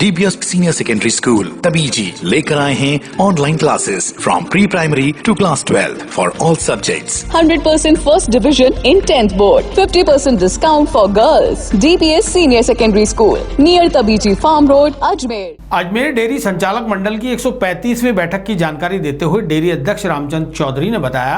DBS Senior Secondary School, Tabiji लेकर आए हैं online classes from pre primary to class 12 for all subjects. 100% first division in 10th board. 50% discount for girls. DBS Senior Secondary School near Tabiji Farm Road, Ajmer. Ajmer dairy संचालक मंडल की 135वीं बैठक की जानकारी देते हुए डेयरी अध्यक्ष रामचंद्र चौधरी ने बताया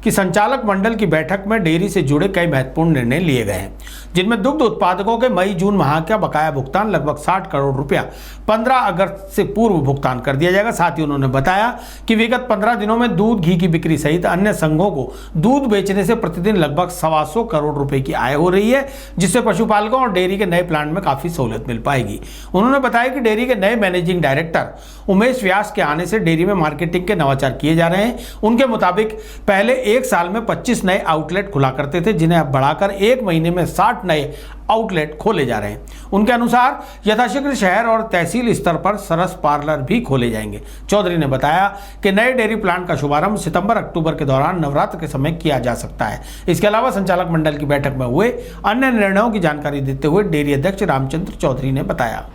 कि संचालक मंडल की बैठक में डेयरी से जुड़े कई महत्वपूर्ण निर्णय लिए गए हैं, जिनमें दुग्ध उत्पादकों के मई-जून माह का बकाया भुगतान लगभग 60 करोड़ रुपया 15 अगस्त से पूर्व भुगतान कर दिया जाएगा. साथ ही उन्होंने बताया कि विगत 15 दिनों में दूध घी की बिक्री सहित अन्य संघों को दूध बेचने से प्रतिदिन लगभग 125 करोड़ रुपए की आय हो रही है, जिससे पशुपालकों और डेयरी के नए प्लांट में काफी सहूलियत मिल पाएगी. उन्होंने बताया कि डेयरी के नए मैनेजिंग डायरेक्टर उमेश व्यास के आने से डेयरी में मार्केटिंग के नवाचार किए जा रहे हैं. उनके मुताबिक पहले एक साल में 25 नए आउटलेट खुला करते थे, जिन्हें अब बढ़ाकर एक महीने में 60 नए आउटलेट खोले जा रहे हैं. उनके अनुसार यथाशीघ्र शहर और तहसील स्तर पर सरस पार्लर भी खोले जाएंगे. चौधरी ने बताया कि नए डेयरी प्लांट का शुभारंभ सितंबर-अक्टूबर के दौरान नवरात्र के समय किया जा सकता है. इसके अलावा संचालक मंडल की बैठक में हुए अन्य निर्णयों की जानकारी देते हुए डेयरी अध्यक्ष रामचंद्र चौधरी ने बताया.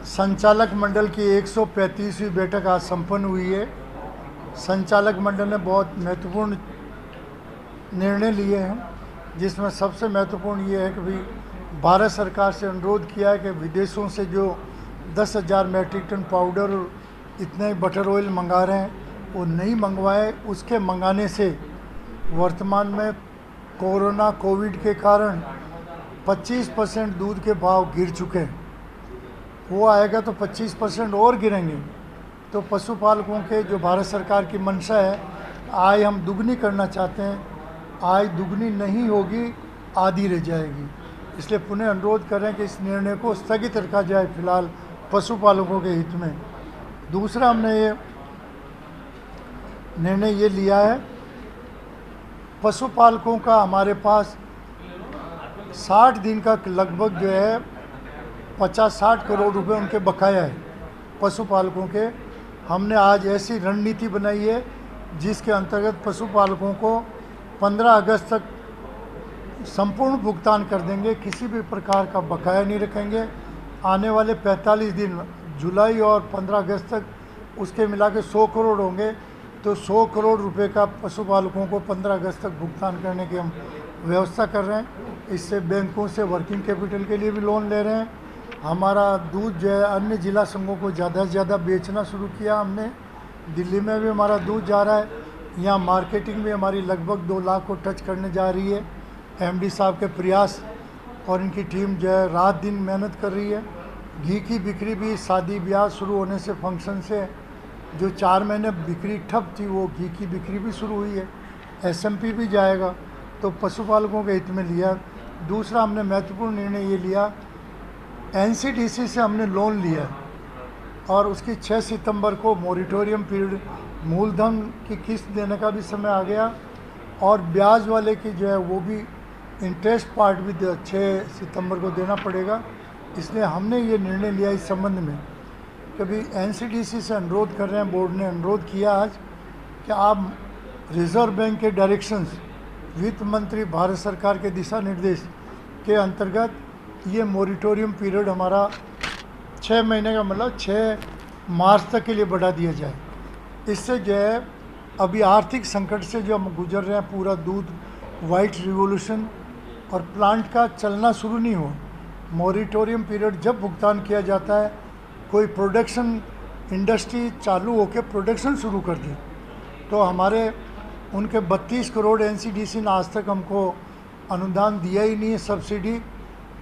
संचालक मंडल की 135वीं बैठक आज संपन्न हुई है. संचालक मंडल ने बहुत महत्वपूर्ण निर्णय लिए हैं, जिसमें सबसे महत्वपूर्ण ये है कि भाई भारत सरकार से अनुरोध किया है कि विदेशों से जो 10,000 मैट्रिक टन पाउडर और इतने बटर ऑयल मंगा रहे हैं वो नहीं मंगवाए. उसके मंगाने से वर्तमान में कोविड के कारण 25% दूध के भाव गिर चुके हैं. वो आएगा तो 25% और गिरेंगे. तो पशुपालकों के जो भारत सरकार की मंशा है, आय हम दुगनी करना चाहते हैं. आय दुगनी नहीं होगी, आधी रह जाएगी. इसलिए पुनः अनुरोध करें कि इस निर्णय को स्थगित रखा जाए फिलहाल पशुपालकों के हित में. दूसरा हमने ये निर्णय ये लिया है, पशुपालकों का हमारे पास 60 दिन का लगभग जो है 50-60 करोड़ रुपए उनके बकाया है पशुपालकों के. हमने आज ऐसी रणनीति बनाई है जिसके अंतर्गत पशुपालकों को 15 अगस्त तक संपूर्ण भुगतान कर देंगे. किसी भी प्रकार का बकाया नहीं रखेंगे. आने वाले 45 दिन जुलाई और 15 अगस्त तक उसके मिला के 100 करोड़ होंगे. तो 100 करोड़ रुपए का पशुपालकों को 15 अगस्त तक भुगतान करने की हम व्यवस्था कर रहे हैं. इससे बैंकों से वर्किंग कैपिटल के लिए भी लोन ले रहे हैं. हमारा दूध जो है अन्य जिला संघों को ज़्यादा से ज़्यादा बेचना शुरू किया हमने. दिल्ली में भी हमारा दूध जा रहा है. यहाँ मार्केटिंग भी हमारी लगभग 2 लाख को टच करने जा रही है. एमडी साहब के प्रयास और इनकी टीम जो है रात दिन मेहनत कर रही है. घी की बिक्री भी शादी ब्याह शुरू होने से फंक्शन से जो 4 महीने बिक्री ठप थी, वो घी की बिक्री भी शुरू हुई है. एसएमपी भी जाएगा. तो पशुपालकों के हित में लिया. दूसरा हमने महत्वपूर्ण निर्णय ये लिया, एनसीडीसी से हमने लोन लिया और उसकी 6 सितंबर को मॉरिटोरियम पीरियड, मूलधन की किस्त देने का भी समय आ गया और ब्याज वाले की जो है वो भी इंटरेस्ट पार्ट भी 6 सितंबर को देना पड़ेगा. इसलिए हमने ये निर्णय लिया इस संबंध में. कभी एनसीडीसी से अनुरोध कर रहे हैं, बोर्ड ने अनुरोध किया आज कि आप रिजर्व बैंक के डायरेक्शंस, वित्त मंत्री भारत सरकार के दिशा निर्देश के अंतर्गत ये मॉरिटोरियम पीरियड हमारा 6 महीने का मतलब 6 मार्च तक के लिए बढ़ा दिया जाए. इससे जो है अभी आर्थिक संकट से जो हम गुजर रहे हैं, पूरा दूध वाइट रिवोल्यूशन और प्लांट का चलना शुरू नहीं हो. मॉरिटोरियम पीरियड जब भुगतान किया जाता है, कोई प्रोडक्शन इंडस्ट्री चालू होकर प्रोडक्शन शुरू कर दे, तो हमारे उनके 32 करोड़ एनसीडीसी ने आज तक हमको अनुदान दिया ही नहीं है, सब्सिडी.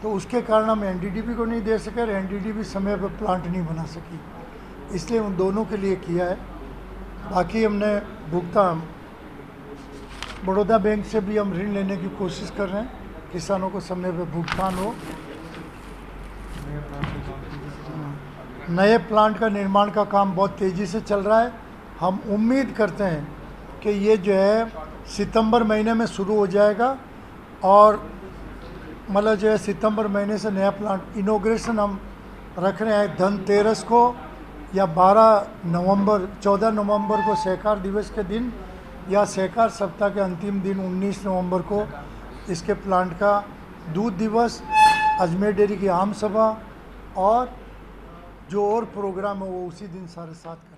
तो उसके कारण हम एनडीडीबी को नहीं दे सके और एनडीडीबी समय पर प्लांट नहीं बना सकी. इसलिए उन दोनों के लिए किया है. बाकी हमने भुगतान बड़ौदा बैंक से भी हम ऋण लेने की कोशिश कर रहे हैं, किसानों को समय पर भुगतान हो. नए प्लांट का निर्माण का काम बहुत तेज़ी से चल रहा है. हम उम्मीद करते हैं कि ये जो है सितंबर महीने में शुरू हो जाएगा और मतलब जो है सितंबर महीने से नया प्लांट इनॉग्रेशन हम रख रहे हैं धनतेरस को या 14 नवंबर को सहकार दिवस के दिन या सहकार सप्ताह के अंतिम दिन 19 नवंबर को इसके प्लांट का दूध दिवस, अजमेर डेयरी की आम सभा और जो और प्रोग्राम है वो उसी दिन साढ़े 7